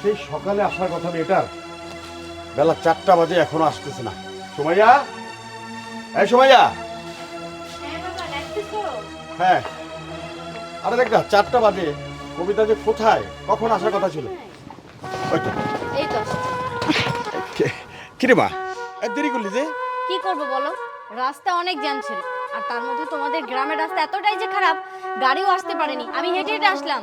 সেই সকালে আসার কথা মেয়েটার, বেলা 4টা বাজে এখনো আসতেছে না। সুমাইয়া, এই সুমাইয়া। হ্যাঁ, আরে দেখ না 4টা বাজে, কবিতা যে কোথায়, কখন আসার কথা ছিল? এই তো কিরে মা, এত দেরি করলি যে? কি করব বলো, রাস্তা অনেক জ্যাম ছিল, আর তার মধ্যে তোমাদের গ্রামের রাস্তা এতটাই যে খারাপ, গাড়িও আসতে পারেনি, আমি হেঁটে হেঁটে আসলাম।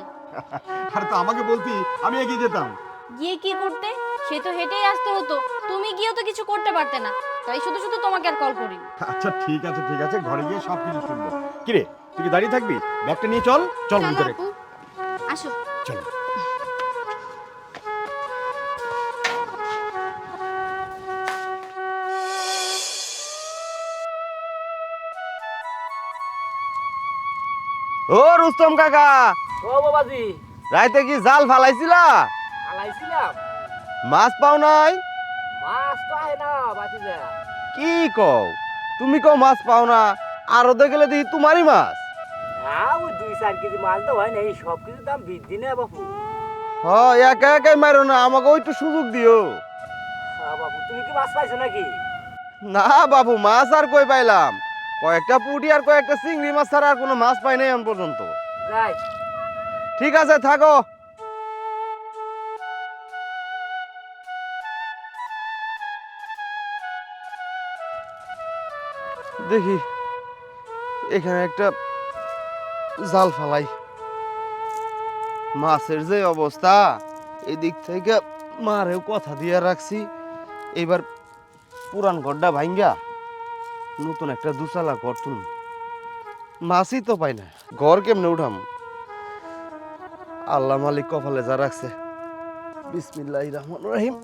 আরে তো আমাকে বলতি, আমি এগিয়ে যেতাম। গিয়ে কি করতে? সে তো হেঁটেই আসতে হতো, তুমি গিয়েও তো কিছু করতে পারতে না, তাই শুধু শুধু তোমাকে আর কল করি। আচ্ছা ঠিক আছে ঠিক আছে, ঘরে গিয়ে সব কিছু শুনবো। কিরে, তুই কি দাঁড়িয়ে থাকবি? ব্যাগটা নিয়ে চল, চল চলো ভিতরে আপু, আসো। চল। ও রুস্তম কাকা, ও বাবাজি, রাইতে কি জাল ফালাইছিলা? আলাইছিলাম। মাছ পাও নাই? মাছ তো আহে না বাঁচি যা। কি কও, তুমি কও মাছ পাও না, আর ওদের গেলে দেখি তোমারই মাছ। হ্যাঁ, ওই 2-4 কেজি মাছ তো হয় না, এই সব কিছুর দাম বৃদ্ধি নেই বাপু। হ, একা একাই মারো না, আমাকে একটু সুযোগ দিও। হ্যাঁ বাবু, তুমি কি মাছ পাইছো নাকি? না বাবু, মাছ আর কই পাইলাম, কয়েকটা পুঁটি আর কয়েকটা চিংড়ি মাছ ছাড়া আর কোনো মাছ পাই নাই এখন পর্যন্ত। যাই। ঠিক আছে, থাকো। দেখি এখানে একটা জাল ফালাই। মাছের যে অবস্থা, এদিক থেকে মারেও কথা দিয়ে রাখছি, এবার পুরান ঘরটা ভাঙ্গা নতুন একটা দুচালা ঘর তুলুন। মাছই তো পাই না, ঘর কেমনে উঠাম? আল্লাহ মালিক কপালে যা রাখছে। বিসমিল্লাহির রহমানির রহিম।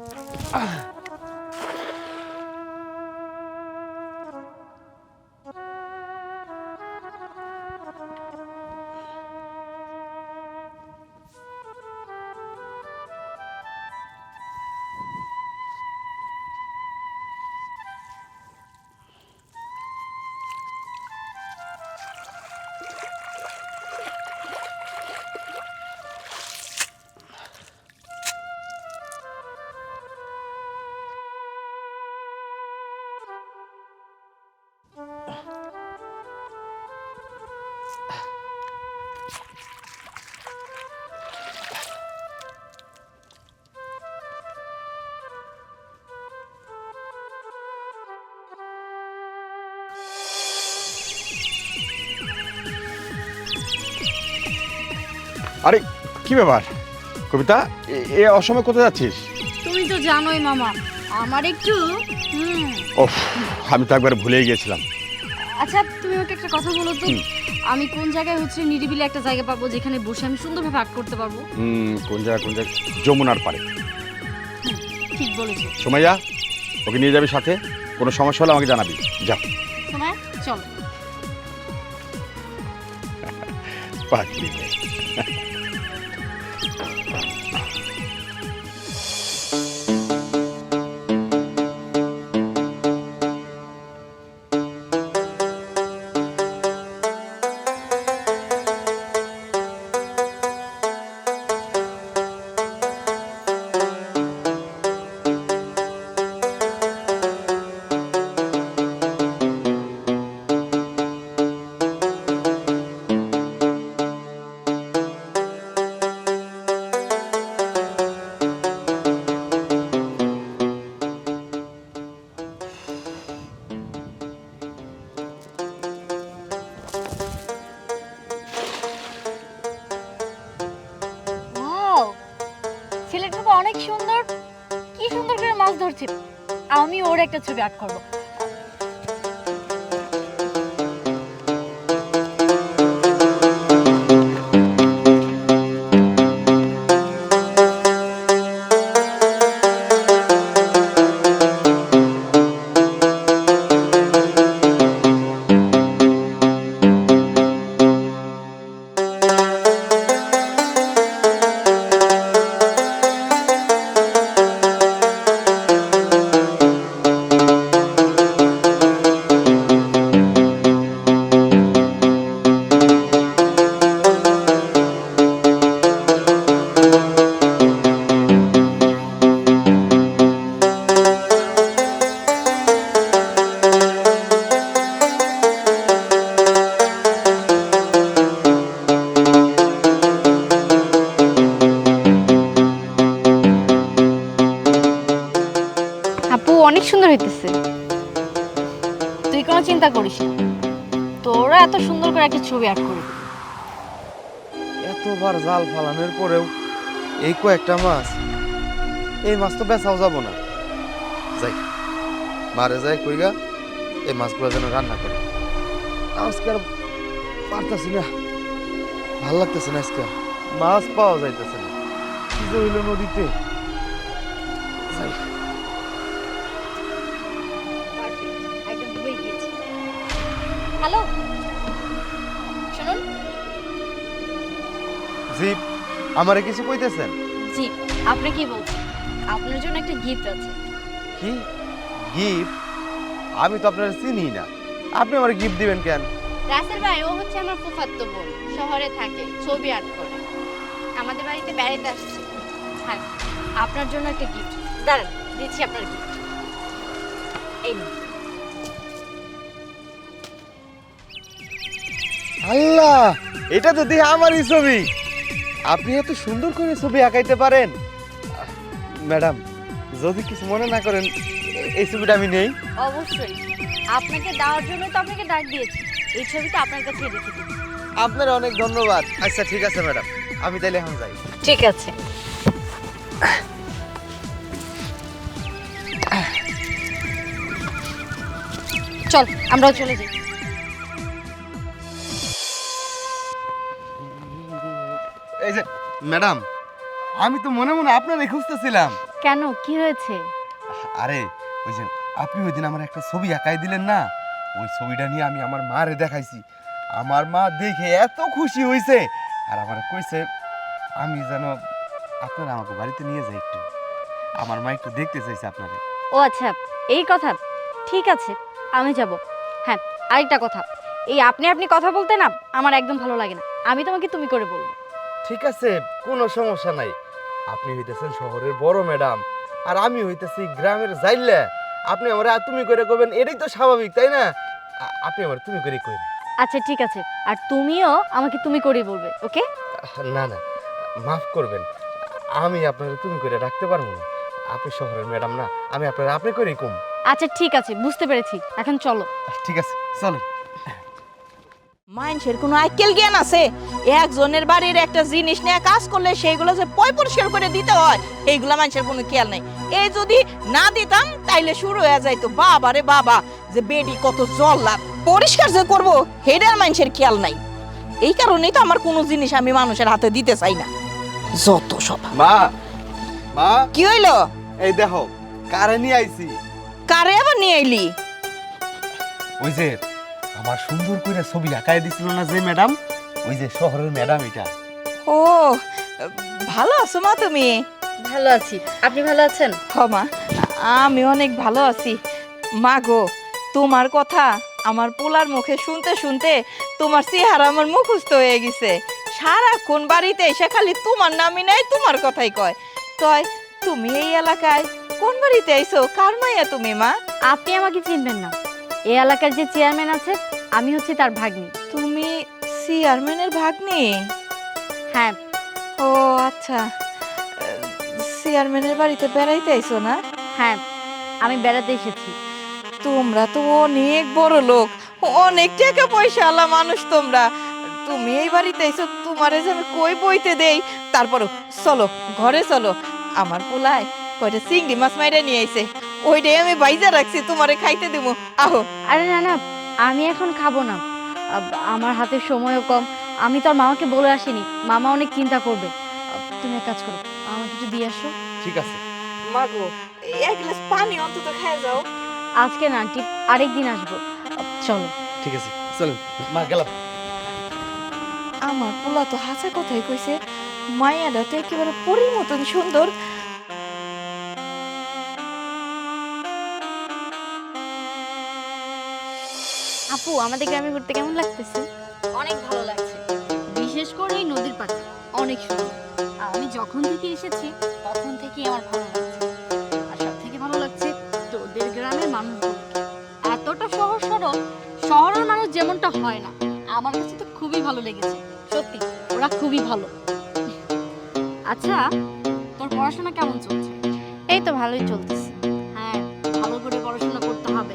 আরে কি ব্যাপার কবিতা, এ অসময়ে কোথায় যাচ্ছিস? তুমি তো জানোই মামা, আমার একটু ওফ, আমি তো একবার ভুলেই গিয়েছিলাম। আচ্ছা তুমি আমাকে একটা কথা বলো তো, আমি কোন জায়গায় হচ্ছে নিরিবিলি একটা জায়গা পাবো যেখানে বসে আমি সুন্দরভাবে আর্ট করতে পারবো? কোন জায়গা কোন জায়গা? যমুনার পাড়ে। ঠিক বলেছো। সুমাইয়া, ওকে নিয়ে যাবি সাথে, কোনো সমস্যা হলে আমাকে জানাবি। যা। সময় চলো। পাগলি মেয়ে। ওয়াও, ছেলেটা তো অনেক সুন্দর, কি সুন্দর করে মাছ ধরছে। আমি ওর একটা ছবি আর্ট করবো। চিন্তা করিস না, তোরা এত সুন্দর করে একটা ছবি আর্ট করে দিবি। এতবার জাল ফালানোর পরেও এই কয়েকটা মাছ, এই মাছ তো বেচাও যাব না। যাই মারে যাই কইগা এই মাছগুলো যেন রান্না করে। আজকে আর পারতাছি না, ভাল লাগতেছে না আজকে, মাছ পাওয়া যাইতেছে না। কি যে হইল নদীতে। যাই একদম হয়ে গিয়েছে। হ্যালো, শুনুন। জি, আমারে কিছু কইতেছেন? জি, আপনি কি বলছেন? আপনার জন্য একটা গিফট আছে। কি গিফট? আমি তো আপনার চিনি না, আপনি আমার গিফট দিবেন কেন? রাসেল ভাই ও হচ্ছে আমার ফুফাতো বোন, শহরে থাকে, ছবি আর্ট করে, আমাদের বাড়িতে বেড়াতে আসছে। হ্যাঁ, আপনার জন্য একটা গিফট। দাঁড়ান, দিচ্ছি আপনার গিফট। এই নিন। আল্লাহ, এটা তো দেখি আমারই ছবি। আপনি এত সুন্দর করে ছবি আঁকাইতে পারেন। ম্যাডাম, যদি কিছু মনে না করেন, এই ছবিটা আমি নেই। অবশ্যই, আপনাকে দেওয়ার জন্য তো আপনাকে ডাক দিয়েছি। এই ছবিটা আপনার কাছে রেখে দিন। আপনার অনেক ধন্যবাদ। আচ্ছা ঠিক আছে ম্যাডাম, আমি তাইলে এখন যাই। ঠিক আছে। চল, আমরাও চলে যাই। এই যে ম্যাডাম, আমি তো মনে মনে আপনারে খুঁজতেছিলাম। কেন, কি হয়েছে? আরে ওই যে আপনি ওই দিন আমার একটা ছবি আঁকাই দিলেন না, ওই ছবিটা নিয়ে আমি আমার মারে দেখাইছি। আমার মা দেখে এত খুশি হয়েছে, আর আমার কইছে আমি যেন আপনারা আমাকে বাড়িতে নিয়ে যাই একটু। আমার মা একটু দেখতে চাইছে আপনারে। ও আচ্ছা, এই কথা। ঠিক আছে, আমি যাব। হ্যাঁ, আরেকটা কথা, এই আপনি আপনি কথা বলতে না আমার একদম ভালো লাগে না। আমি তোমাকে তুমি করে বলবো। ঠিক আছে, কোনো সমস্যা নাই। আপনি হইতেছেন শহরের বড় ম্যাডাম, আর আমি হইতেছি গ্রামের জাইল্লা। আপনি আমার তুমি করে কবেন, এটাই তো স্বাভাবিক, তাই না? আপনি আমার তুমি করে কইন। আচ্ছা ঠিক আছে, আর তুমিও আমাকে তুমি করে বলবে, ওকে? না না, মাফ করবেন, আমি আপনার তুমি করে রাখতে পারবো না। আপনি শহরের ম্যাডাম না, আমি আপনার আপনি করেই কম। আচ্ছা ঠিক আছে, বুঝতে পেরেছি। এখন চলো। ঠিক আছে, চলেন। মানুষের কোনো আইকেল জ্ঞান আছে? একজনের বাড়ির একটা জিনিস নিয়ে কাজ করলে সেইগুলো যে পরিষ্কার করে দিতে হয়, এইগুলো মানুষের কোনো খেয়াল নাই। এই যদি না দিতাম তাইলে শুরু হয়ে যাইতো বাবা রে বাবা, যে বেডি কত জল্লাদ, পরিষ্কার যে করবো হেডার মানুষের খেয়াল নাই। এই কারণেই তো আমার কোনো জিনিস আমি মানুষের হাতে দিতে চাই না। যত সব। মা, মা, কি হইলো? এই দেখো কারে নিয়ে আইছি। কারে আবার নিয়ে আইলি? ওই যে আমার সুন্দর করে ছবি আঁকায় দিছিল না যে ম্যাডাম, ওই যে শহরের ম্যাডাম এটা। ও, ভালো আছো মা তুমি? ভালো আছি, আপনি ভালো আছেন? হ মা, আমি অনেক ভালো আছি। মা গো, তোমার কথা আমার পোলার মুখে শুনতে শুনতে তোমার চেহারা আমার মুখস্থ হয়ে গেছে। সারাক্ষণ বাড়িতে এসে খালি তোমার নামই নাই, তোমার কথাই কয়। কয় তুমি এই এলাকায় কোন বাড়িতে আইছো, কার মাইয়া তুমি মা? আপনি আমাকে চিনবেন না। এই এলাকার যে চেয়ারম্যান আছে, আমি হচ্ছি তার ভাগ্নি। তুমি চেয়ারম্যানের ভাগ্নি? হ্যাঁ। ও আচ্ছা, চেয়ারম্যানের বাড়িতে বেড়াইতে আইছো না? হ্যাঁ, আমি বেড়াতে এসেছি। তোমরা তো অনেক বড় লোক, অনেক টাকা পয়সা আলা মানুষ তোমরা। তুমি এই বাড়িতে এসো, তোমারে যে আমি কই বইতে দেই। তারপরও চলো ঘরে চলো, আমার পোলায় কয়টা চিংড়ি মাছ মাইরে নিয়ে আইছে, ওইটাই আমি বাইজা রাখছি, তোমারে খাইতে দেবো। আহো। আরে না না, আমি এখন খাবো না। আমার হাতে সময়ও কম। আমি তো আর মামাকে বলে আসিনি, মামা অনেক চিন্তা করবে। তুমি এক কাজ করো, আমাকে একটু দিয়ে আসো। ঠিক আছে। মাগো, এক গ্লাস পানি অন্তত খেয়ে যাও। আজকে না আন্টি, আরেকদিন আসবো। চলো। ঠিক আছে, চলেন মা, গেলাম। আমার পোলা তো হাসা কথাই কইছে, মায়াটা তো একেবারে পরীর মতন সুন্দর। আপু, আমাদের গ্রামে ঘুরতে কেমন লাগতেছে? অনেক ভালো লাগছে, বিশেষ করে এই নদীর পাড়ে অনেক সুন্দর। আমি যখন থেকে এসেছি তখন থেকেই আমার ভালো লাগছে। আর সব থেকে ভালো লাগছে তোদের গ্রামের মানুষগুলোকে, এতটা সহজ সরল। শহরের মানুষ যেমনটা হয় না, আমার কাছে তো খুবই ভালো লেগেছে। সত্যি ওরা খুবই ভালো। আচ্ছা, তোর পড়াশোনা কেমন চলছে? এই তো ভালোই চলতেছে। হ্যাঁ, ভালো করে পড়াশোনা করতে হবে।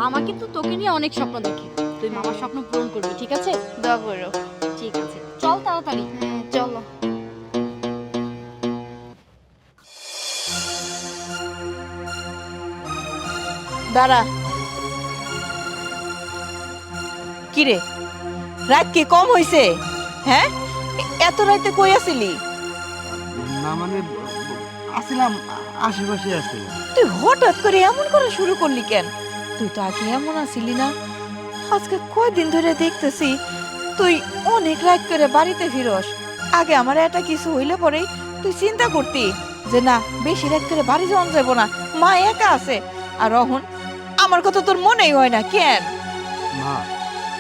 মামা কিন্তু তোকে নিয়ে অনেক স্বপ্ন দেখে, তুই মামার স্বপ্ন পূরণ করবি, ঠিক আছে? দোয়া করো। ঠিক আছে, চল তাড়াতাড়ি। হ্যাঁ চলো। দাঁড়া। কিরে, রাত কি কম হইছে? হ্যাঁ, এত রাতে কই আছিলি? না মানে আসিলাম, আশেপাশে আসছিলাম। তুই হঠাৎ করে এমন করা শুরু করলি কেন? তুই তো আগে এমন আছিলি না। আজকে কয়দিন ধরে দেখতেছি তুই অনেক রাত করে বাড়িতে ফিরস। আগে আমার এটা কিছু হইলে পরেই তুই চিন্তা করতি যে না, বেশি রাত করে বাড়ি যাওয়া যাব না, মা একা আছে। আর অহন আমার কথা তোর মনেই হয় না কেন? মা,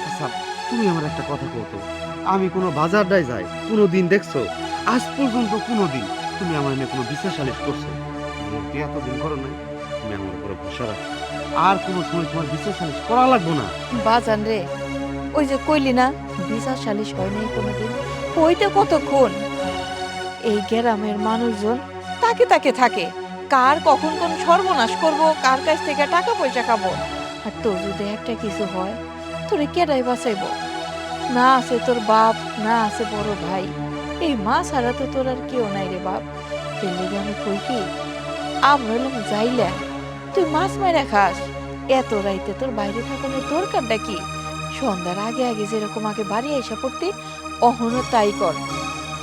আচ্ছা তুমি আমার একটা কথা কতো, আমি কোনো বাজারটায় যাই কোনো দিন দেখছো? আজ পর্যন্ত কোনো দিন তুমি আমার নিয়ে কোনো বিচার সালিশ করছো? যেহেতু এতদিন করো নাই, তুমি আমার উপরে ভরসা রাখো, আর কোনো সময় তোমার বিচার সালিশ করা লাগবো না। বাজান রে, ওই যে কইলি না বিচার সালিশ হয় নাই কোনোদিন, হইতে কতক্ষণ? এই গ্রামের মানুষজন তাকে তাকে থাকে, কার কখন কোন সর্বনাশ করব, কার কাছ থেকে টাকা পয়সা খাবো। আর তোর যদি একটা কিছু হয়, তোরে কেডাই বাঁচাইব? না আছে তোর বাপ, না আছে বড় ভাই, এই মা ছাড়া তো তোর আর কেউ নাই রে বাপ। এই লেগে আমি কই কি, আমরা হলাম যাইলা, তুই মাছ মাইরা খাস। এত রাইতে তোর বাইরে থাকানোর দরকারটা কি? সন্ধ্যার আগে আগে যেরকম আগে বাড়ি আইসা পড়তে, অহনো তাই কর।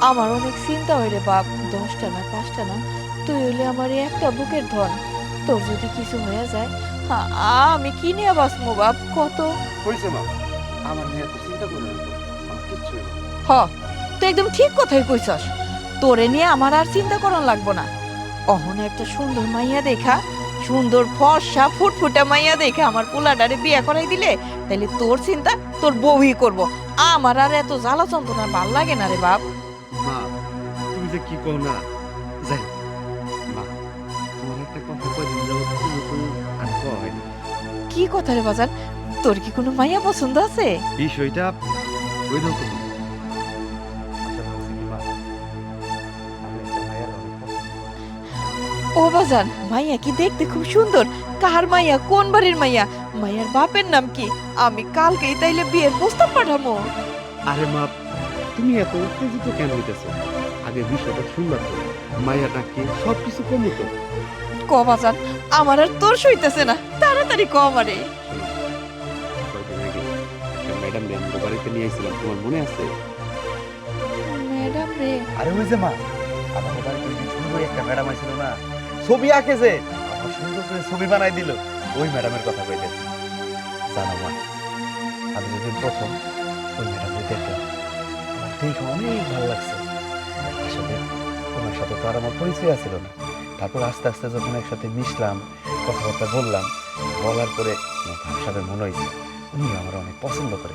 আমার অনেক চিন্তা হয় রে বাপ, 10টা না 5টা না, তুই হইলে আমার এই একটা বুকের ধন। তোর যদি কিছু হয়ে যায়, আমি কি নিয়ে বাঁচবো বাপ কত? হয়েছে মা, আমার নিয়ে এত চিন্তা করে না তো, আমার কিচ্ছু হইবে না। হ, তুই একদম ঠিক কথাই কইছস। তোরে নিয়ে আমার আর চিন্তা করার লাগবো না। অহনো একটা সুন্দর মাইয়া দেখা, সুন্দর ফর্সা ফুটফুটা মাইয়া দেখে আমার পোলাটারে বিয়ে করাই দিলে, তাইলে তোর চিন্তা তোর বউই করব। আমার আর এত জ্বালা যন্ত্রণা ভাল লাগে না রে বাপ। মা, তুমি যে কি কও না, যাই মা, তোমার একটা কথা কয়দিন যাবত তুমি তো আর কওয়া হয়নি। কি কথা রে বাজার, তোর কি কোনো মাইয়া পছন্দ আছে? বিষয়টা ওই রকম। ও বাজান, মাইয়া কি দেখতে খুব সুন্দর? কার মাইয়া, কোন বাড়ির মাইয়া, মাইয়ার বাপের নাম কি? আমি কালকেই তাইলে বিয়ের প্রস্তাব পাঠামো। আরে মা, তুমি এত উত্তেজিত কেন হইতেছো? আগে বিষয়টা শুনলাম তো, মায়াটা কি সবকিছু কমে তো। ক বাজান, আমার আর তোর সইতেছে না, তাড়াতাড়ি ক আমারে। কয়দিন আগে একটা ম্যাডাম রে আমরা বাড়িতে নিয়ে এসেছিলাম, তোমার মনে আছে? ম্যাডাম রে? আরে ওই যে মা, আমাদের বাড়িতে ওই দিন সুন্দর একটা ম্যাডাম আইছিল না, ছবি আঁকে যে, আমার সুন্দর করে ছবি বানাই দিল, ওই ম্যাডামের কথা কইতেছি। জানো মা, আমি যেদিন প্রথম ওই ম্যাডামকে দেখলাম, আমার দেখে অনেক ভালো লাগছে। আসলে ওনার সাথে তো আর আমার পরিচয় আছিল না। তারপর আস্তে আস্তে যখন একসাথে মিশলাম, কথাবার্তা বললাম, বলার পরে আমার ভাবসাবে মনে হয়েছে উনি আমার অনেক পছন্দ করে।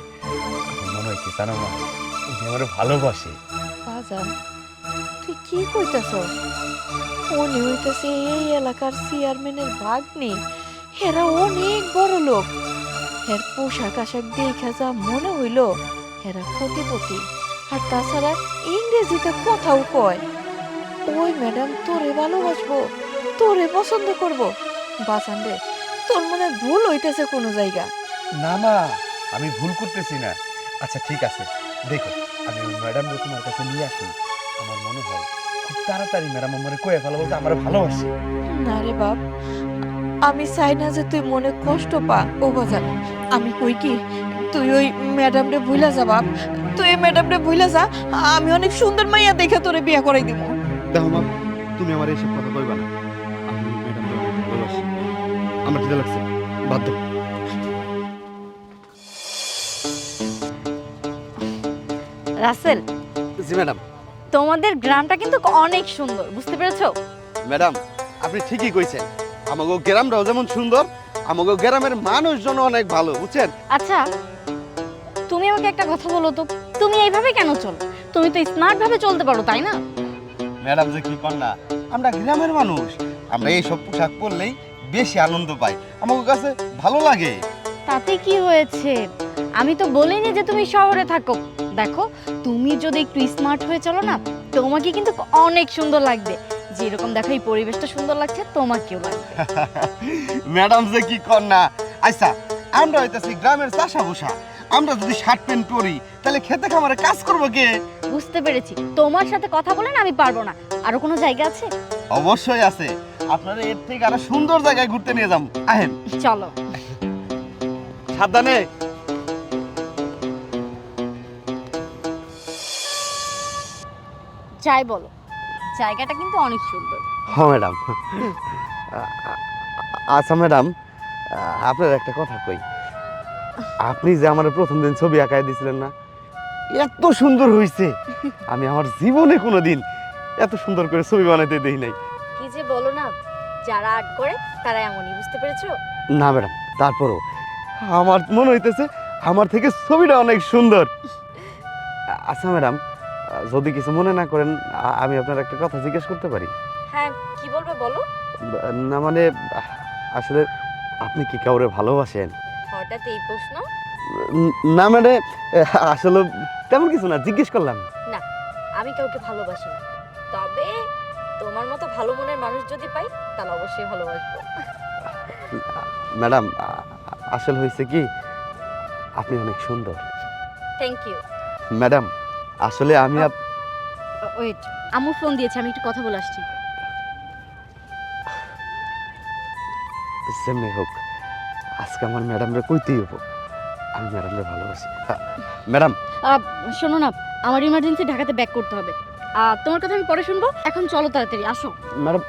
এখন মনে হয় কি জানো মা, উনি আমার ভালোবাসে। বাজান, তুই কি কইতাছস? উনি হইতাছে এই এলাকার চেয়ারম্যানের ভাগ্নি। হেরা অনেক বড় লোক। এর পোশাক আশাক দেখা যা মনে হইল হেরা কোটিপতি। আর তাছাড়া ইংরেজিতে কথাও কয়। ওই ম্যাডাম তোরে ভালোবাসবো, তোরে পছন্দ করব। বাজান রে, তোর মনে ভুল হইতেছে কোনো জায়গা। না মা, আমি ভুল করতেছি না। আচ্ছা ঠিক আছে, দেখো আমি ওই ম্যাডামকে তোমার কাছে নিয়ে আসি। আমার মনে হয় খুব তাড়াতাড়ি ম্যাডাম আমারে কয়ে ফেলাবো যে আমার ভালোবাসে। না রে বাপ, আমি চাই না যে তুই মনে কষ্ট পা। ও বাজান, আমি কই কি, তুই ওই ম্যাডাম রে ভুলা যা বাপ, তুই এই ম্যাডাম রে ভুলা যা। আমি অনেক সুন্দর মাইয়া দেখে তোরে বিয়ে করাই দিব। দেখো মা, তুমি আমার এইসব কথা কইবা না। আমি ওই ম্যাডামকে অনেক ভালোবাসি। আমার খিদে লাগছে, বাধ্য। রাসেল, জি ম্যাডাম। তোমাদের গ্রামটা কিন্তু অনেক সুন্দর, বুঝতে পেরেছো? ম্যাডাম, আপনি ঠিকই কইছেন। আমাগো গ্রামটাও যেমন সুন্দর, আমাগো গ্রামের মানুষজন অনেক ভালো, বুঝছেন? আচ্ছা, তুমি আমাকে একটা কথা বলো তো, তুমি এইভাবে কেন চলো? তুমি তো স্মার্ট ভাবে চলতে পারো, তাই না? ম্যাডাম যে কি কর না, আমরা গ্রামের মানুষ, আমরা এইসব পোশাক পরলেই বেশি আনন্দ পাই, আমার কাছে ভালো লাগে। তাতে কি হয়েছে? আমি তো বলিনি যে তুমি শহরে থাকো। দেখো, তুমি যদি একটু স্মার্ট হয়ে চলো না, তোমাকে কিন্তু অনেক সুন্দর লাগবে। যেরকম দেখো এই পরিবেশটা সুন্দর লাগছে, তোমাকেও লাগবে। ম্যাডাম যে কি কর না। আচ্ছা, আমরা হইতাছি গ্রামের চাষা বসা। আমরা যদি শার্ট প্যান্ট পরি তাহলে খেতে খামারে কাজ করবো কে? বুঝতে পেরেছি, তোমার সাথে কথা বলেন আমি পারবো না। আরো কোনো জায়গা আছে? অবশ্যই আছে, আপনারা এর থেকে আরো সুন্দর জায়গায় ঘুরতে নিয়ে যাম। আহেন, চলো। সাবধানে। যাই বলো, জায়গাটা কিন্তু অনেক সুন্দর। হ্যাঁ ম্যাডাম। আচ্ছা ম্যাডাম, আপনার একটা কথা কই। আপনি যে আমার প্রথম দিন ছবি আঁকায় দিয়েছিলেন না, এত সুন্দর হয়েছে, আমি আমার জীবনে কোনোদিন এত সুন্দর করে ছবি বানাইতে দেই নাই। কি যে বলো না, যারা আর্ট করে তারা এমনই, বুঝতে পেরেছো? না ম্যাডাম, তারপরও আমার মনে হইতেছে আমার থেকে ছবিটা অনেক সুন্দর। আচ্ছা ম্যাডাম, যদি কিছু মনে না করেন, আমি আপনার একটা কথা জিজ্ঞেস করতে পারি? হ্যাঁ, কি বলবে বলো। না মানে, আসলে আপনি কি কাউরে ভালোবাসেন? হঠাৎ এই প্রশ্ন? না মানে, আসলে তেমন কিছু না, জিজ্ঞেস করলাম। না, আমি কাউকে ভালোবাসি না, তবে তোমার মতো ভালো মনের মানুষ যদি পাই তাহলে অবশ্যই ভালোবাসবো। ম্যাডাম, আসলে হয়েছে কি, আপনি অনেক সুন্দর। Thank you. ম্যাডাম, আসলে আমি ওয়েট, আম্মু ফোন দিয়েছে, আমি একটু কথা বলে আসছি। যেমনি হোক, আজকে আমার ম্যাডামরে কইতেই হবো আমি ম্যাডামরে ভালোবাসি। ম্যাডাম, শোনো না, আমার ইমার্জেন্সি ঢাকাতে ব্যাক করতে হবে। তোমার কথা আমি পরে শুনবো, এখন চলো তাড়াতাড়ি আসো। ম্যাডাম,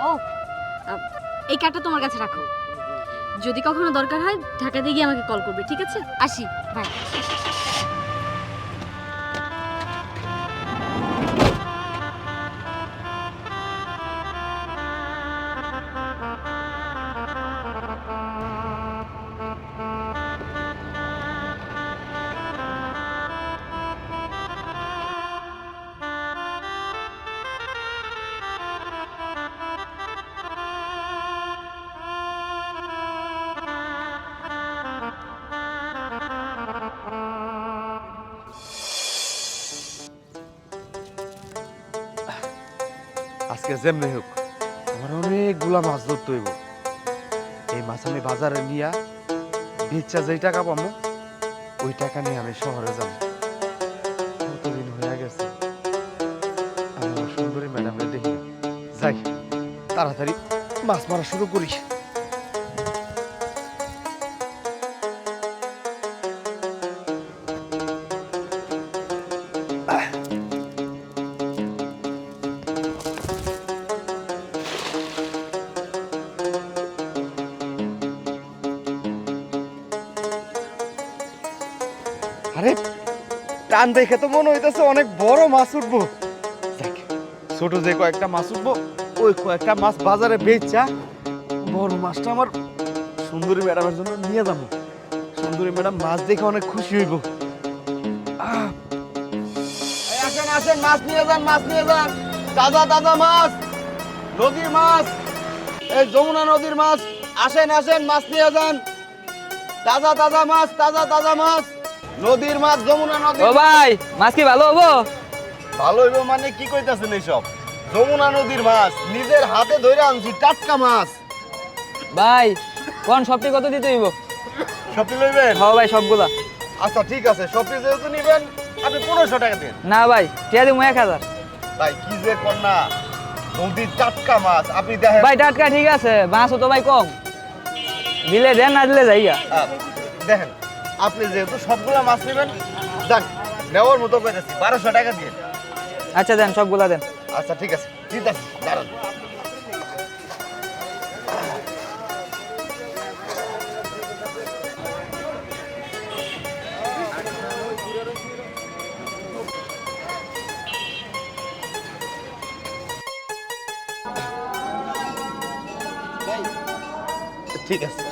ও, এই কার্ডটা তোমার কাছে রাখো, যদি কখনো দরকার হয় ঢাকাতে গিয়ে আমাকে কল করবে, ঠিক আছে? আসি, বাই। আজকে যেমনি হোক আমার অনেকগুলা মাছ ধরতে হইব। এই মাছ আমি বাজারে নিয়ে বেচা যেই টাকা পাবো, ওই টাকা নিয়ে আমি শহরে যাব। কতদিন হয়ে গেছে আমি আমার সুন্দরী ম্যাডামকে দেখি না। যাই, তাড়াতাড়ি মাছ মারা শুরু করি। আরে, টান দেখে তো মনে হইতেছে অনেক বড় মাছ উঠবো। যাক, ছোট যে কয়েকটা মাছ উঠবো, ওই কয়েকটা মাছ বাজারে বেচা বড় মাছটা আমার সুন্দরী ম্যাডামের জন্য নিয়ে যাবো। সুন্দরী ম্যাডাম মাছ দেখে অনেক খুশি হইব। আসেন আসেন, মাছ নিয়ে যান, মাছ নিয়ে যান, তাজা তাজা মাছ, নদীর মাছ, এই যমুনা নদীর মাছ। আসেন আসেন, মাছ নিয়ে যান, তাজা তাজা মাছ, তাজা তাজা মাছ, নদীর মাছ, যমুনা নদী। ও ভাই, মাছ কি ভালো হবো? ভালো হইব মানে কি কইতাছেন এইসব? যমুনা নদীর মাছ, নিজের হাতে ধরে আনছি, টাটকা মাছ। ভাই কোন সবটি কত দিতে হইব? সবটি লইবেন? হ্যাঁ ভাই, সবগুলা। আচ্ছা ঠিক আছে, সবটি যেহেতু নিবেন আপনি 1500 টাকা দিন। না ভাই, টিয়া দিমু 1000। ভাই কি যে কন্যা, নদীর টাটকা মাছ আপনি দেখেন। ভাই টাটকা ঠিক আছে, মাছও তো ভাই কম, দিলে দেন, না দিলে যাইয়া। দেখেন, আপনি যেহেতু সবগুলা মাছ নেবেন, যান, নেওয়ার মতো কইতাছি 1200 টাকা দিয়ে। আচ্ছা দেন, সবগুলা দেন। আচ্ছা ঠিক আছে, ঠিক আছে, দাঁড়ান। ঠিক আছে,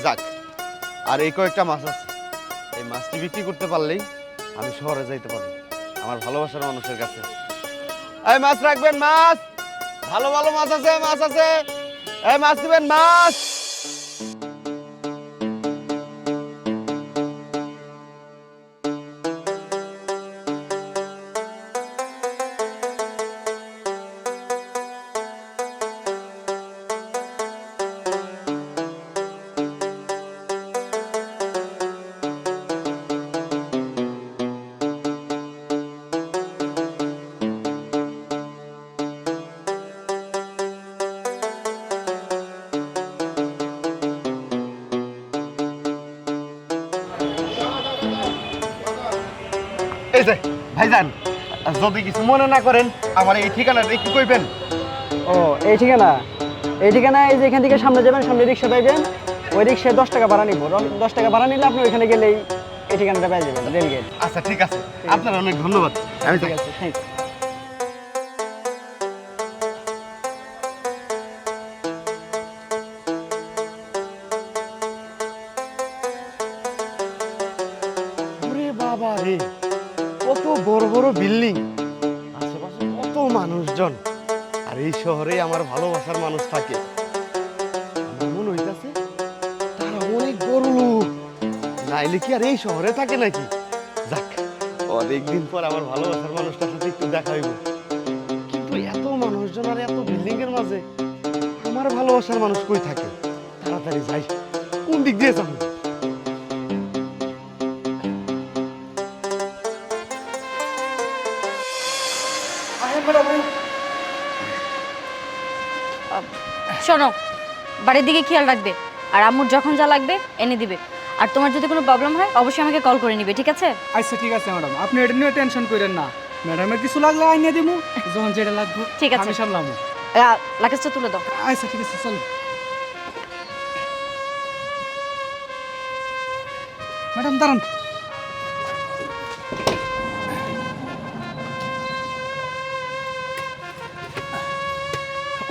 যাক, আর এই কয়েকটা মাছ আছে, এই মাছটি বিক্রি করতে পারলেই আমি শহরে যাইতে পারবো আমার ভালোবাসার মানুষের কাছে। এই মাছ রাখবেন, মাছ, ভালো ভালো মাছ আছে, মাছ আছে, এই মাছ দিবেন, মাছ। এই যে ভাইজান, যদি কিছু মনে না করেন আমার এই ঠিকানাটা একটু কইবেন। ও এই ঠিকানা, এই ঠিকানা এই যে এখান থেকে সামনে যাবেন, সামনে রিক্সা পাইবেন, ওই রিক্সায় 10 টাকা ভাড়া নিব। 10 টাকা ভাড়া নিলে আপনি ওইখানে গেলেই এই ঠিকানাটা পেয়ে যাবেন, রেলগেট। আচ্ছা ঠিক আছে, আপনার অনেক ধন্যবাদ। আমি ঠিক আছে, থ্যাংক ইউ। ওরে বাবা রে, কত বড় বড় বিল্ডিং, আশেপাশে কত মানুষজন, আর এই শহরে আমার ভালোবাসার মানুষ থাকে। আমার মনে হইতাছে তারা অনেক বড় লোক, নাইলে কি আর এই শহরে থাকে নাকি? যাক, অনেকদিন পর আমার ভালোবাসার মানুষটার সাথে একটু দেখা হইব। কিন্তু এত মানুষজন আর এত বিল্ডিং এর মাঝে আমার ভালোবাসার মানুষ কই থাকে? তাড়াতাড়ি যাই, কোন দিক দিয়ে যাবো? শোনো, বাড়ির দিকে খেয়াল রাখবে, আর আম্মুর যখন যা লাগবে এনে দিবে। আর তোমার যদি কোনো প্রবলেম হয় অবশ্যই আমাকে কল করে নিবে, ঠিক আছে? আচ্ছা ঠিক আছে ম্যাডাম, আপনি এটা নিয়ে টেনশন করেন না। ম্যাডামের কিছু লাগলে আইনে দিমু, যখন যেটা লাগবে ঠিক আছে। আমি সামলামু। লাগেজটা তুলে দাও। আচ্ছা ঠিক আছে, চল। ম্যাডাম দাঁড়ান।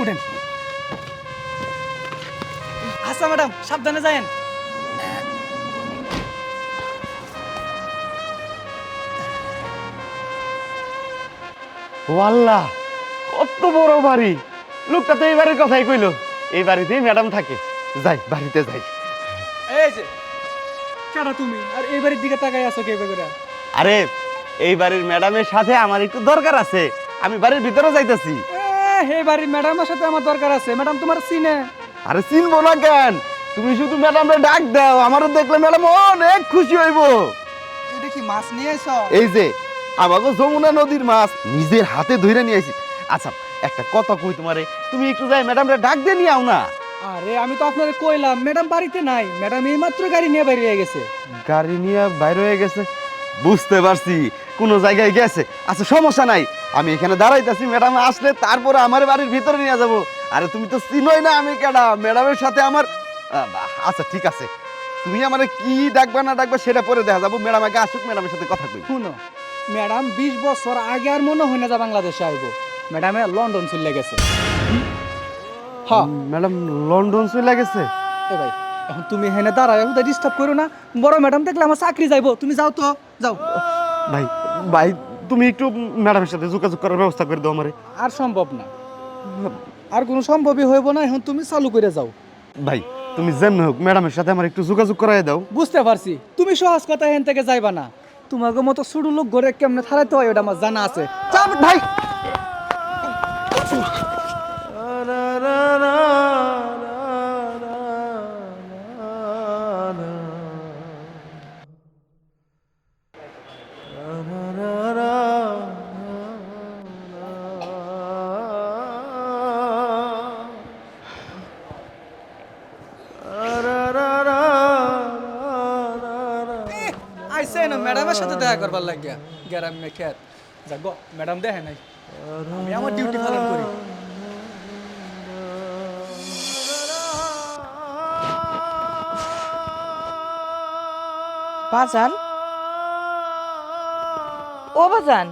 উঠেন। আচ্ছা ম্যাডাম, সাবধানে যায়েন। ও আল্লাহ, কত বড় বাড়ি! লোকটা তো এই বাড়ির কথাই কইলো। এই বাড়িতেই ম্যাডাম থাকে। যাই, বাড়িতে যাই। এই যে কেডা তুমি, আর এই বাড়ির দিকে তাকাই আছো কে করে? আরে, এই বাড়ির ম্যাডামের সাথে আমার একটু দরকার আছে, আমি বাড়ির ভিতরে যাইতেছি। এই বাড়ির ম্যাডামের সাথে আমার দরকার আছে। ম্যাডাম তোমার চিনে? আরে চিনবো না কেন? তুমি শুধু ম্যাডামরে ডাক দাও, আমারও দেখলে ম্যাডাম অনেক খুশি হইব। এটা কি মাছ নিয়ে আইছো? এই যে আমাকে যমুনা নদীর মাছ নিজের হাতে ধরে নিয়ে আইছি। আচ্ছা, একটা কথা কই তোমারে, তুমি একটু যাই ম্যাডামরে ডাক দিয়ে নিয়ে আও না। আরে আমি তো আপনারে কইলাম ম্যাডাম বাড়িতে নাই। ম্যাডাম এইমাত্র গাড়ি নিয়ে বাইরে হয়ে গেছে। গাড়ি নিয়ে বাইর হয়ে গেছে? বুঝতে পারছি, কোনো জায়গায় গেছে। আচ্ছা সমস্যা নাই, আমি এখানে দাঁড়াইতেছি, ম্যাডাম আসলে তারপরে আমার বাড়ির ভিতরে নিয়ে যাব। আরে তুমি তো চিনোই না আমি কেডা, ম্যাডামের সাথে আমার আচ্ছা ঠিক আছে, তুমি আমারে কি ডাকবা না ডাকবা সেটা পরে দেখা যাবো। ম্যাডাম আগে আসুক, ম্যাডামের সাথে কথা কই। শুনো, ম্যাডাম 20 বছর আগে আর মনে হয় না যে বাংলাদেশে আইব। ম্যাডামে লন্ডন চলে গেছে। হ্যাঁ ম্যাডাম লন্ডন চলে গেছে? এ ভাই, এখন তুমি হেনে দাঁড়ায় ওটা ডিস্টার্ব করো না। বড় ম্যাডাম দেখলে আমার চাকরি যাইবো। তুমি যাও তো, যাও। ভাই ভাই, তুমি একটু ম্যাডামের সাথে যোগাযোগ করার ব্যবস্থা করে দাও আমারে। আর সম্ভব না, আর কোনো সম্ভবই হইব না। এখন তুমি চালু করে যাও। ভাই তুমি যেমন হোক ম্যাডামের সাথে আমার একটু যোগাযোগ করাই দাও। বুঝতে পারছি, তুমি সহজ কথা এখান থেকে যাইবা না। তোমাকে মতো ছোট লোক ঘরে কেমনে থারাইতে হয় ওটা আমার জানা আছে। চাপ ভাই। আইসে না ম্যাডামের সাথে দেখা করবার লাগিয়া গ্যারামে খেত। যাক গো, ম্যাডাম দেখে নাই, আমি আমার ডিউটি পালন করি। বাজান, ও বাজান,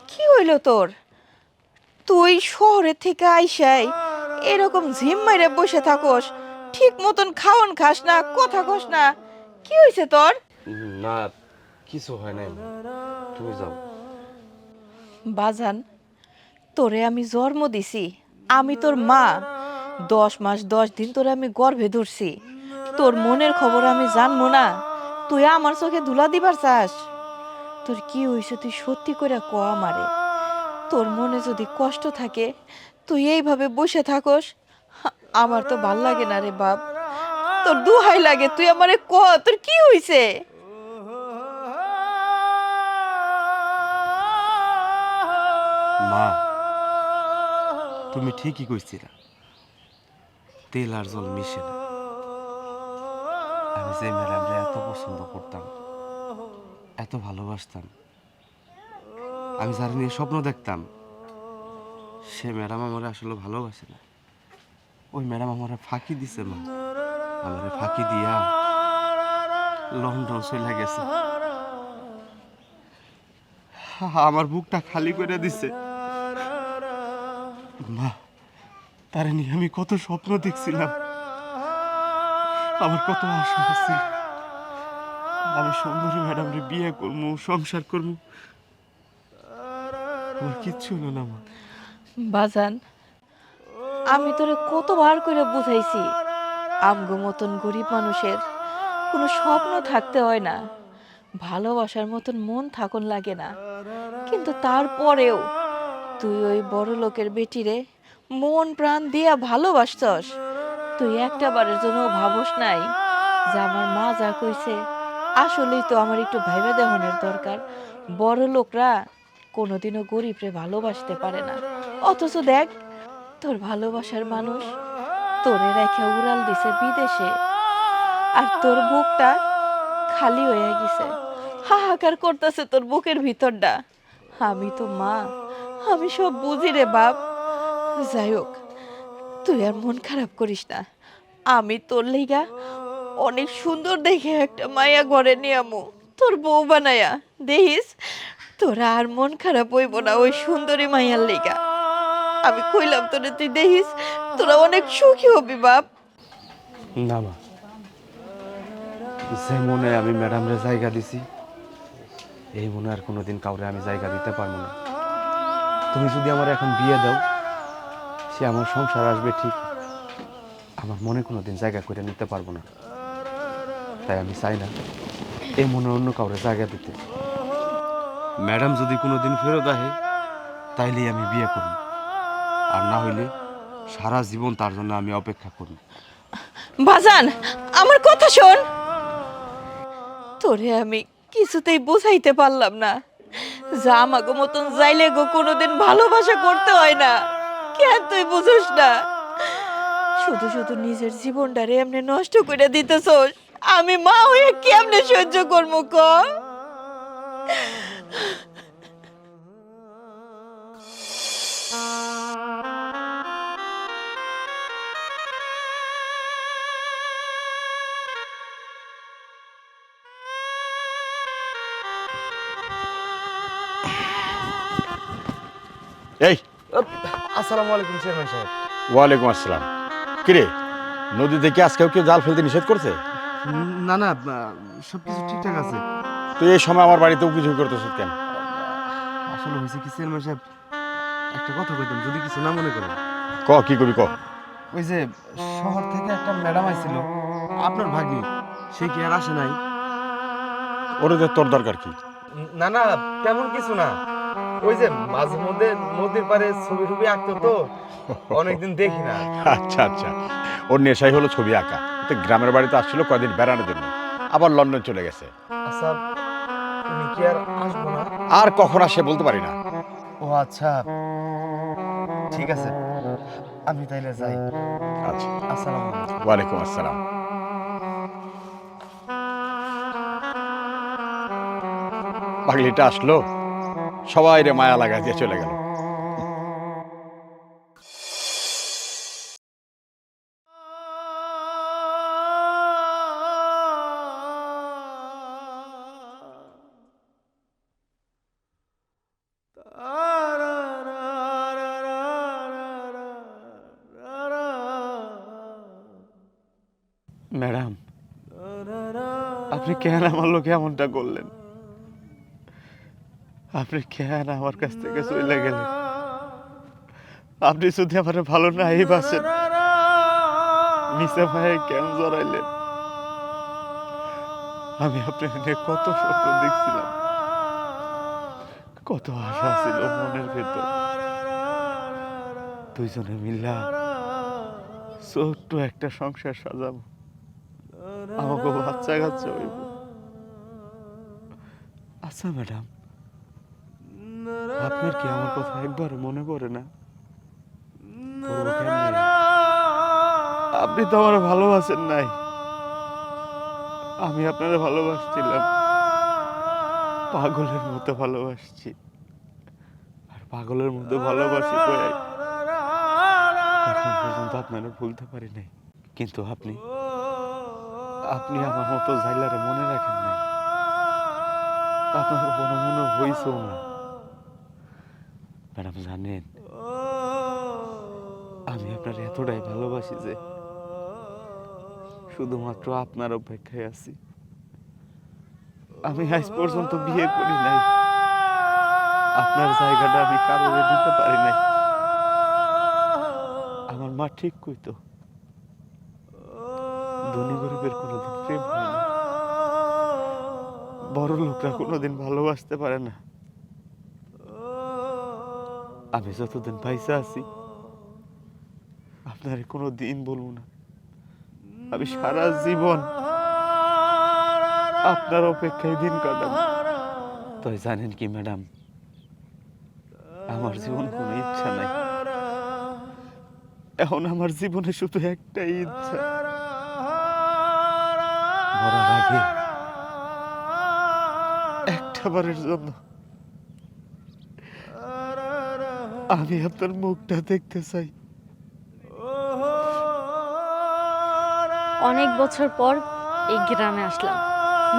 কি হইল তোর? তুই শহরের থেকে আইসাই এরকম ঝিম মাইরে বসে থাকোস, ঠিক মতন খাওন খাস না, কথা কস না, কি হইছে তোর? না, কিছু হয় নাই, তুমি যাও। বাজান, তোরে আমি জন্ম দিছি, আমি তোর মা। 10 মাস 10 দিন তোরে আমি গর্ভে ধরছি। তোর মনের খবর আমি জানবো না? তুই আমার চোখে ধুলা দিবার চাস? তোর কি হইছে তুই সত্যি করে ক আমারে। তোর মনে যদি কষ্ট থাকে, তুই এইভাবে বসে থাকস, আমার তো ভাল লাগে না রে বাপ। তোর দুহাই লাগে, তুই আমারে ক তোর কি হইছে? মা, তুমি ঠিকই কইছিলা, তেল আর জল মিশে না। আমি যে ম্যাডামরে এত পছন্দ করতাম, এত ভালোবাসতাম, আমি যারা নিয়ে স্বপ্ন দেখতাম সে ম্যাডাম আমার আসলে ভালোবাসে না। ওই ম্যাডাম আমার ফাঁকি দিছে মা, আমার ফাঁকি দিয়া লন্ডন চলে গেছে। আমার বুকটা খালি করে দিছে মা। তার নিয়ে আমি কত স্বপ্ন দেখছিলাম, আমার কত আশা ছিল আমি সুন্দরী ম্যাডামরে বিয়ে করবো, সংসার করবো। আমার কিচ্ছু হলো না মা। বাজান, আমি তোরে কতবার করে বুঝাইছি আমগো মতন গরিব মানুষের কোনো স্বপ্ন থাকতে হয় না, ভালোবাসার মতন মন থাকুন লাগে না। কিন্তু তারপরেও তুই ওই বড় লোকের বেটিরে মন প্রাণ দিয়া ভালোবাসছস। তুই একটা বারের জন্য ভাবস নাই যে আমার মা যা কইছে আসলেই তো আমার একটু ভাইবা দেহনের দরকার। বড় লোকরা কোনোদিনও গরিবরে ভালোবাসতে পারে না, অথচ দেখ তোর ভালোবাসার মানুষ তোরে রেখে উড়াল দিছে বিদেশে, আর তোর বুকটা খালি হয়ে গেছে, হাহাকার করতেছে তোর বুকের ভিতরটা। আমি তো মা, আমি সব বুঝি রে বাপ। যাই হোক, তুই আর মন খারাপ করিস না। আমি তোর লিগা অনেক সুন্দর দেখে একটা মায়া ঘরে নিয়ে আমু, তোর বউ বানায়া দেখিস। তোরা আর মন খারাপ হইব না ওই সুন্দরী মাইয়ার লিগা। আমি কইলাম তোরে, তুই দেখিস তোরা অনেক সুখী হবি বাপ। না মা, যে মনে আমি ম্যাডামরে জায়গা দিছি এই মনে আর কোনোদিন কাউরে আমি জায়গা দিতে পারবো না। তুমি যদি আমার এখন বিয়ে দাও, সে আমার সংসার আসবে ঠিক, আমার মনে কোনোদিন জায়গা করে নিতে পারবো না। তাই আমি চাই না এই মনে অন্য কাউরে জায়গা দিতে। ম্যাডাম যদি কোনোদিন ফেরত আহে তাইলেই আমি বিয়ে করব, আর না হইলে সারা জীবন তার জন্য আমি অপেক্ষা করব। বাজান, আমার কথা শোন। তোরে আমি কিছুতেই বুঝাইতে পারলাম না যা আমাকে মতন যাইলে গো কোনোদিন ভালোবাসা করতে হয় না। কেন তুই বুঝোস না? শুধু শুধু নিজের জীবনটারে এমনি নষ্ট করে দিতেছস। আমি মা হয়ে কেমনে সহ্য করবো ক? এই আসসালামু আলাইকুম চেয়ারম্যান সাহেব। ওয়ালাইকুম আসসালাম। কিরে, নদী থেকে আজকেও কেউ জাল ফেলতে নিষেধ করছে? না না, সবকিছু ঠিকঠাক আছে। তুই এই সময় আমার বাড়িতে অভিযোগ করতেছ কেন? আসলে হয়েছে কি চেয়ারম্যান সাহেব, একটা কথা কইতাম যদি কিছু না মনে করেন। ক, কি করবি ক। ওই যে শহর থেকে একটা ম্যাডাম আইছিল, আপনার ভাগ্নি, সে কি আর আসে নাই? ওরে তোর দরকার কি? না না, তেমন কিছু না। ওই যে মাঝে মধ্যে নদীর পাড়ে ছবি টবি আঁকতো তো, অনেকদিন দেখি না। আচ্ছা আচ্ছা, ওর নেশাই হলো ছবি আঁকা। তো গ্রামের বাড়িতে আসছিল কয়দিন বেড়ানোর জন্য, আবার লন্ডন চলে গেছে। আচ্ছা, উনি কি আর আসবো না? আর কখন আসে বলতে পারি না। ও আচ্ছা, ঠিক আছে, আমি তাইলে যাই। আচ্ছা, আসসালামু আলাইকুম। ওয়ালাইকুম আসসালাম। পাগলিটা আসলো, সবাই রে মায়া লাগা দিয়ে চলে গেল। ম্যাডাম, আপনি কেন আমার লোকে এমনটা করলেন? আপনি কেন আমার কাছ থেকে চলে গেলেন? আপনি যদি আমার ভালো নাই বাসেন, মিশা ভাই কেন জড়াইলেন? আমি আপনার নিয়ে কত স্বপ্ন দেখছিলাম, কত আশা ছিল মনের ভেতর। দুইজনে মিল্লা ছোট্ট একটা সংসার সাজাবো, আমাকে বাচ্চা কাচ্চা হইব। আচ্ছা ম্যাডাম, আপনার কি আমার কথা একবার মনে পড়ে না? করবো কেমনে? আপনি তো আমার ভালোবাসেন নাই, আমি আপনারা ভালোবাসছিলাম, পাগলের মতো ভালোবাসছি। পাগলের মধ্যে ভালোবাসি কই এখন পর্যন্ত আপনারা ভুলতে পারি নাই, কিন্তু আপনি আপনি আমার মতো জাইলারে মনে রাখেন নাই, আপনার কখনো মনে হইছেও না। ম্যাডাম জানেন, আমি আপনার এতটাই ভালোবাসি যে শুধুমাত্র আপনার অপেক্ষায় আছি। আমি আজ পর্যন্ত বিয়ে করি নাই, আপনার জায়গাটা আমি কারোরে দিতে পারি নাই। আমার মা ঠিক কইতো, ধনী গরিবের কোনোদিন প্রেম হয় না, বড় লোকরা কোনোদিন ভালোবাসতে পারে না। আমি যতদিন পয়সা আছি আপনারে কোনো দিন বলবো না, আমি সারা জীবন আপনার অপেক্ষায় দিন কাটাবো। তাই জানেন কি ম্যাডাম, আমার জীবন কোনো ইচ্ছা নাই, এখন আমার জীবনে শুধু একটাই ইচ্ছা, মরার আগে একটা বারের জন্য আমি আপনার মুখটা দেখতে চাই। অনেক বছর পর এই গ্রামে আসলাম।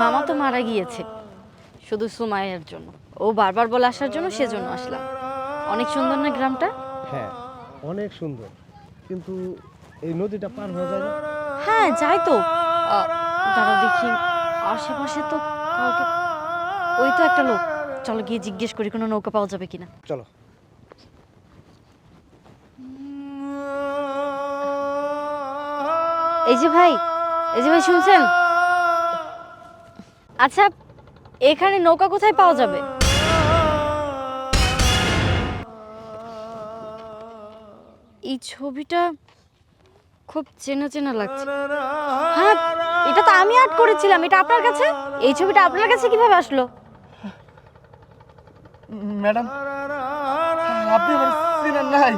মামা তো মারা গিয়েছে, শুধু সুমাইয়ার জন্য, ও বারবার বলে আসার জন্য, সেজন্য আসলাম। অনেক সুন্দর না গ্রামটা? হ্যাঁ, অনেক সুন্দর, কিন্তু এই নদীটা পার হয়ে যায় না? হ্যাঁ যাই তো। দাঁড়াও দেখি, আশেপাশে তো কাউকে। ওই তো একটা লোক, চলো গিয়ে জিজ্ঞেস করি কোনো নৌকা পাওয়া যাবে কিনা। চলো। এই যে ভাই, এই যে ভাই শুনছেন? আচ্ছা, এখানে নৌকা কোথায় পাওয়া যাবে? এই ছবিটা খুব চেনা চেনা লাগছে। হ্যাঁ, এটা তো আমি আর্ট করেছিলাম। এটা আপনার কাছে? এই ছবিটা আপনার কাছে কিভাবে আসলো? ম্যাডাম, আপনি আমার চিনেন নাই?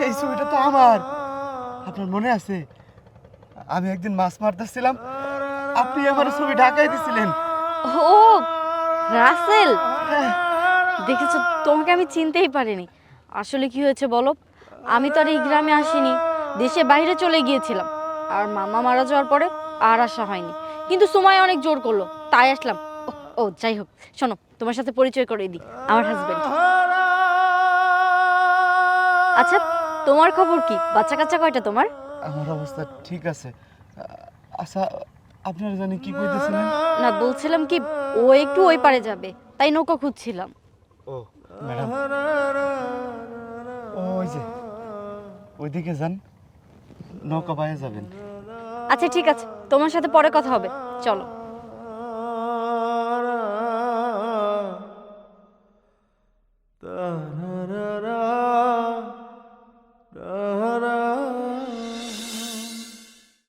এই ছবিটা তো আমার। আপনার মনে আছে, আমি একদিন মাছ মারতেছিলাম, আপনি আমার ছবি ঢাকাই দিছিলেন। ও রাসেল, দেখেছো, তোমাকে আমি চিনতেই পারিনি। আসলে কি হয়েছে বলো, আমি তো আর এই গ্রামে আসিনি, দেশে বাইরে চলে গিয়েছিলাম। আর মামা মারা যাওয়ার পরে আর আসা হয়নি, কিন্তু সময় অনেক জোর করলো, তাই আসলাম। ও যাই হোক, শোনো, তোমার সাথে পরিচয় করে দিই, আমার হাজবেন্ড। আচ্ছা, তোমার খবর কি? বাচ্চা কাচ্চা কয়টা তোমার? আমার অবস্থা ঠিক আছে। আচ্ছা, আপনারা জানি কি কইতেছিলেন? না, বলছিলাম কি, ও একটু ওই পারে যাবে, তাই নৌকা খুঁজছিলাম। ও ম্যাডাম, ওই যে ওইদিকে যান, নৌকা পায়ে যাবেন। আচ্ছা ঠিক আছে, তোমার সাথে পরে কথা হবে, চলো। তা